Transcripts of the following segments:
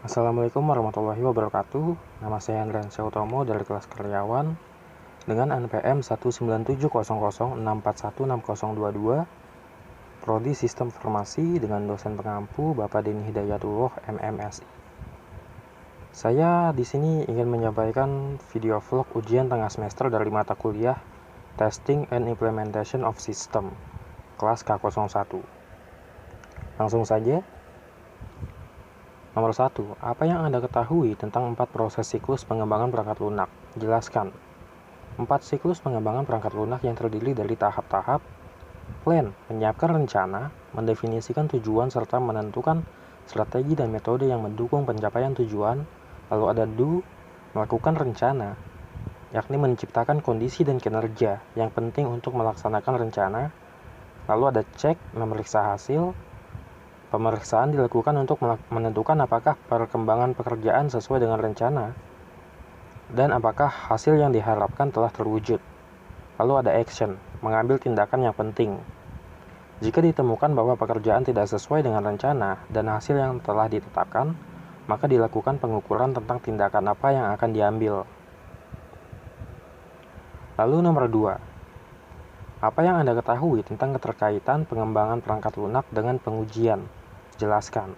Assalamualaikum warahmatullahi wabarakatuh. Nama saya Andrian Syautomo dari kelas karyawan dengan NPM 1970064160222, Prodi Sistem Informasi dengan dosen pengampu Bapak Denny Hidayatullah MMSI. Saya di sini ingin menyampaikan video vlog ujian tengah semester dari mata kuliah Testing and Implementation of System, kelas K01. Langsung saja. Nomor 1. Apa yang Anda ketahui tentang 4 proses siklus pengembangan perangkat lunak? Jelaskan. 4 siklus pengembangan perangkat lunak yang terdiri dari tahap-tahap: plan, menyiapkan rencana, mendefinisikan tujuan serta menentukan strategi dan metode yang mendukung pencapaian tujuan. Lalu ada do, melakukan rencana, yakni menciptakan kondisi dan kinerja yang penting untuk melaksanakan rencana. Lalu ada check, memeriksa hasil. Pemeriksaan dilakukan untuk menentukan apakah perkembangan pekerjaan sesuai dengan rencana dan apakah hasil yang diharapkan telah terwujud. Lalu ada action, mengambil tindakan yang penting. Jika ditemukan bahwa pekerjaan tidak sesuai dengan rencana dan hasil yang telah ditetapkan, maka dilakukan pengukuran tentang tindakan apa yang akan diambil. Lalu nomor 2. Apa yang Anda ketahui tentang keterkaitan pengembangan perangkat lunak dengan pengujian? Jelaskan.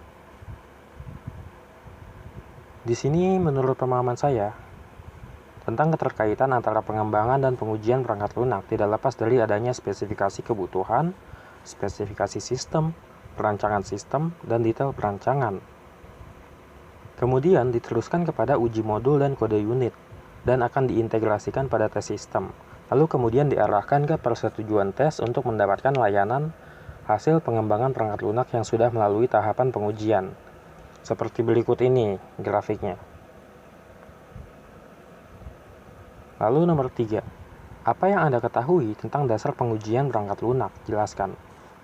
Di sini menurut pemahaman saya, tentang keterkaitan antara pengembangan dan pengujian perangkat lunak tidak lepas dari adanya spesifikasi kebutuhan, spesifikasi sistem, perancangan sistem, dan detail perancangan. Kemudian diteruskan kepada uji modul dan kode unit, dan akan diintegrasikan pada tes sistem. Lalu kemudian diarahkan ke persetujuan tes untuk mendapatkan layanan hasil pengembangan perangkat lunak yang sudah melalui tahapan pengujian. Seperti berikut ini grafiknya. Lalu nomor 3. Apa yang Anda ketahui tentang dasar pengujian perangkat lunak? Jelaskan.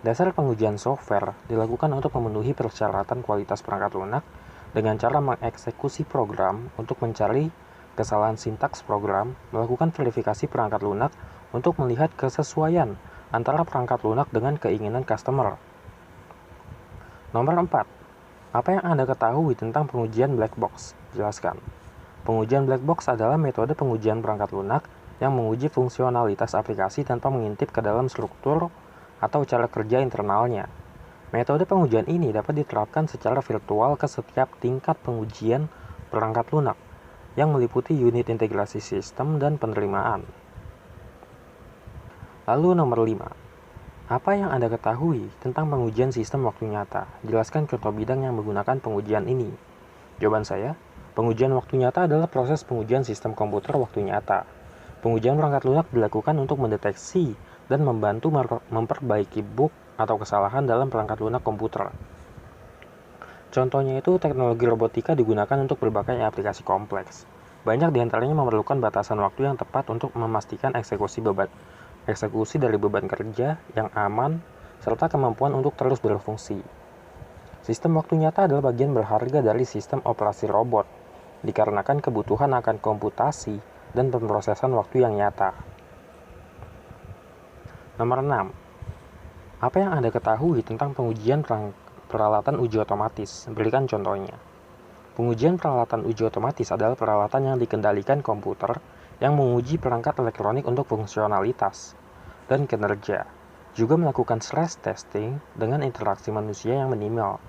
Dasar pengujian software dilakukan untuk memenuhi persyaratan kualitas perangkat lunak dengan cara mengeksekusi program untuk mencari kesalahan sintaks program, melakukan verifikasi perangkat lunak untuk melihat kesesuaian antara perangkat lunak dengan keinginan customer. Nomor 4. Apa yang Anda ketahui tentang pengujian black box? Jelaskan. Pengujian black box adalah metode pengujian perangkat lunak yang menguji fungsionalitas aplikasi tanpa mengintip ke dalam struktur atau cara kerja internalnya. Metode pengujian ini dapat diterapkan secara virtual ke setiap tingkat pengujian perangkat lunak yang meliputi unit integrasi sistem dan penerimaan. Lalu nomor 5. Apa yang Anda ketahui tentang pengujian sistem waktu nyata? Jelaskan contoh bidang yang menggunakan pengujian ini. Jawaban saya, pengujian waktu nyata adalah proses pengujian sistem komputer waktu nyata. Pengujian perangkat lunak dilakukan untuk mendeteksi dan membantu memperbaiki bug atau kesalahan dalam perangkat lunak komputer. Contohnya itu teknologi robotika digunakan untuk berbagai aplikasi kompleks. Banyak diantaranya memerlukan batasan waktu yang tepat untuk memastikan eksekusi dari beban kerja yang aman, serta kemampuan untuk terus berfungsi. Sistem waktu nyata adalah bagian berharga dari sistem operasi robot, dikarenakan kebutuhan akan komputasi dan pemrosesan waktu yang nyata. Nomor 6. Apa yang Anda ketahui tentang pengujian peralatan uji otomatis? Berikan contohnya. Pengujian peralatan uji otomatis adalah peralatan yang dikendalikan komputer yang menguji perangkat elektronik untuk fungsionalitas dan kinerja, juga melakukan stress testing dengan interaksi manusia yang minimal,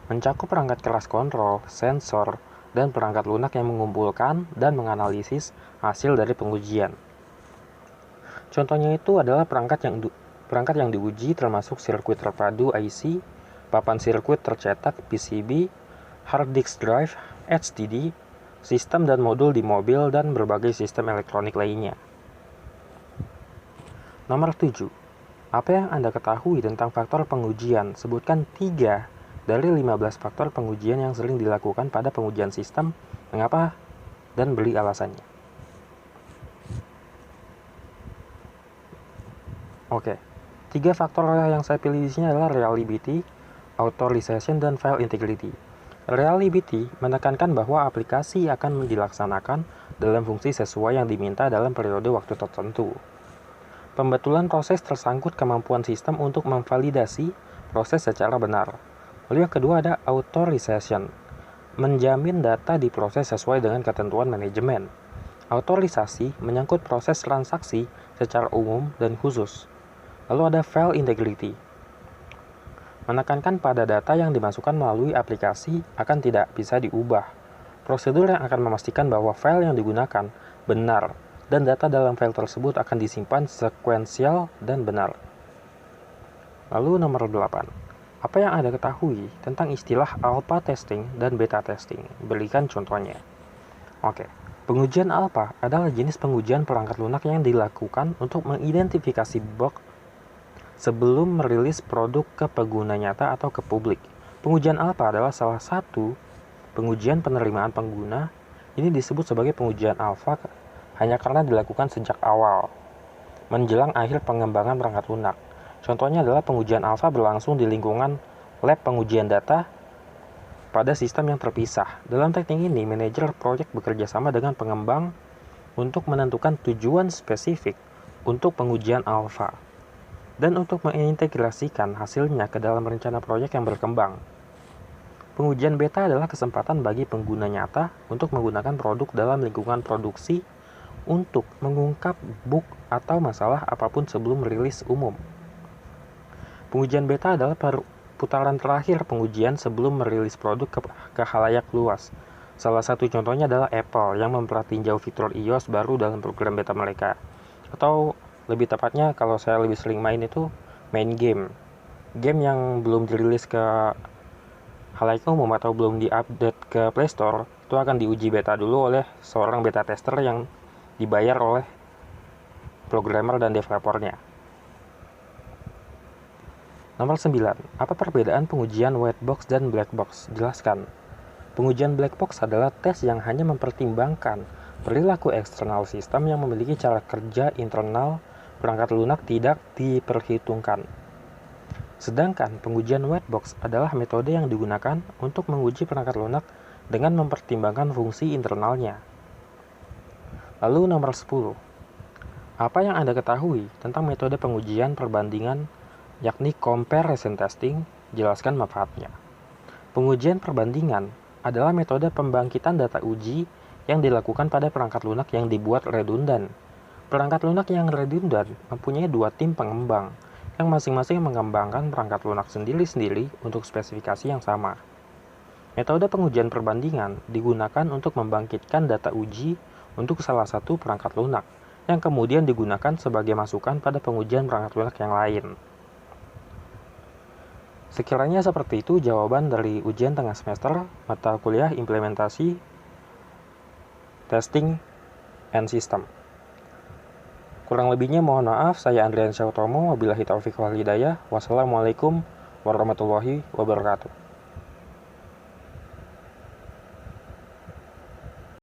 mencakup perangkat keras kontrol, sensor, dan perangkat lunak yang mengumpulkan dan menganalisis hasil dari pengujian. Contohnya itu adalah perangkat yang diuji termasuk sirkuit terpadu IC, papan sirkuit tercetak PCB, hard disk drive, HDD, sistem dan modul di mobil, dan berbagai sistem elektronik lainnya. Nomor 7. Apa yang Anda ketahui tentang faktor pengujian? Sebutkan 3 dari 15 faktor pengujian yang sering dilakukan pada pengujian sistem. Mengapa dan beri alasannya. Oke. 3 faktor yang saya pilih di sini adalah reliability, authorization, dan file integrity. Reliability menekankan bahwa aplikasi akan dilaksanakan dalam fungsi sesuai yang diminta dalam periode waktu tertentu. Pembetulan proses tersangkut kemampuan sistem untuk memvalidasi proses secara benar. Lalu yang kedua ada authorization. menjamin data diproses sesuai dengan ketentuan manajemen. Otorisasi menyangkut proses transaksi secara umum dan khusus. Lalu ada file integrity, menekankan pada data yang dimasukkan melalui aplikasi akan tidak bisa diubah. Prosedur yang akan memastikan bahwa file yang digunakan benar dan data dalam file tersebut akan disimpan sekuensial dan benar. Lalu nomor 8. Apa yang Anda ketahui tentang istilah alpha testing dan beta testing? Berikan contohnya. Oke. Pengujian alpha adalah jenis pengujian perangkat lunak yang dilakukan untuk mengidentifikasi bug sebelum merilis produk ke pengguna nyata atau ke publik. Pengujian alpha adalah salah satu pengujian penerimaan pengguna. Ini disebut sebagai pengujian alpha hanya karena dilakukan sejak awal, menjelang akhir pengembangan perangkat lunak. Contohnya adalah pengujian alpha berlangsung di lingkungan lab pengujian data pada sistem yang terpisah. Dalam teknik ini, manajer proyek bekerja sama dengan pengembang untuk menentukan tujuan spesifik untuk pengujian alpha dan untuk mengintegrasikan hasilnya ke dalam rencana proyek yang berkembang. Pengujian beta adalah kesempatan bagi pengguna nyata untuk menggunakan produk dalam lingkungan produksi untuk mengungkap bug atau masalah apapun sebelum rilis umum. Pengujian beta adalah putaran terakhir pengujian sebelum merilis produk ke khalayak luas. Salah satu contohnya adalah Apple yang memperhatinjau fitur iOS baru dalam program beta mereka. Atau lebih tepatnya kalau saya lebih sering main itu main game. Game yang belum dirilis ke khalayak umum atau belum diupdate ke Play Store itu akan diuji beta dulu oleh seorang beta tester yang dibayar oleh programmer dan developernya. Nomor 9. Apa perbedaan pengujian white box dan black box? Jelaskan. Pengujian black box adalah tes yang hanya mempertimbangkan perilaku eksternal sistem yang memiliki cara kerja internal perangkat lunak tidak diperhitungkan. Sedangkan pengujian white box adalah metode yang digunakan untuk menguji perangkat lunak dengan mempertimbangkan fungsi internalnya. Lalu nomor 10. Apa yang Anda ketahui tentang metode pengujian perbandingan yakni comparison testing? Jelaskan manfaatnya. Pengujian perbandingan adalah metode pembangkitan data uji yang dilakukan pada perangkat lunak yang dibuat redundan. Perangkat lunak yang redundan mempunyai dua tim pengembang yang masing-masing mengembangkan perangkat lunak sendiri-sendiri untuk spesifikasi yang sama. Metode pengujian perbandingan digunakan untuk membangkitkan data uji untuk salah satu perangkat lunak yang kemudian digunakan sebagai masukan pada pengujian perangkat lunak yang lain. Sekiranya seperti itu jawaban dari ujian tengah semester mata kuliah implementasi testing and system. Kurang lebihnya mohon maaf, saya Andrian Syautomo, wabillahi taufiq wal hidayah. Wassalamualaikum warahmatullahi wabarakatuh.